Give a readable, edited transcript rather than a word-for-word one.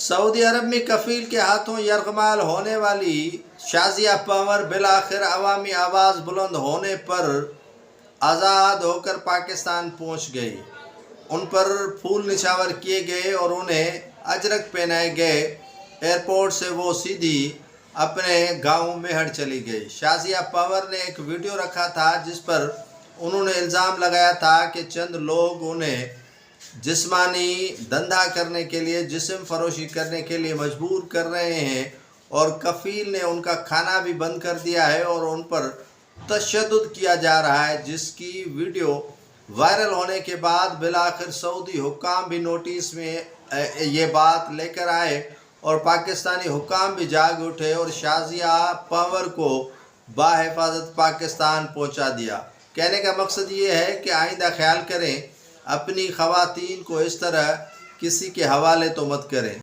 سعودی عرب میں کفیل کے ہاتھوں یرغمال ہونے والی شازیہ پنور بالآخر عوامی آواز بلند ہونے پر آزاد ہو کر پاکستان پہنچ گئی۔ ان پر پھول نچھاور کیے گئے اور انہیں اجرک پہنائے گئے۔ ایئرپورٹ سے وہ سیدھی اپنے گاؤں میہڑ چلی گئی۔ شازیہ پنور نے ایک ویڈیو رکھا تھا جس پر انہوں نے الزام لگایا تھا کہ چند لوگ انہیں جسمانی دھندا کرنے کے لیے، جسم فروشی کرنے کے لیے مجبور کر رہے ہیں، اور کفیل نے ان کا کھانا بھی بند کر دیا ہے اور ان پر تشدد کیا جا رہا ہے، جس کی ویڈیو وائرل ہونے کے بعد بالآخر سعودی حکام بھی نوٹس میں یہ بات لے کر آئے اور پاکستانی حکام بھی جاگ اٹھے اور شازیہ پنور کو بحفاظت پاکستان پہنچا دیا۔ کہنے کا مقصد یہ ہے کہ آئندہ خیال کریں، اپنی خواتین کو اس طرح کسی کے حوالے تو مت کریں۔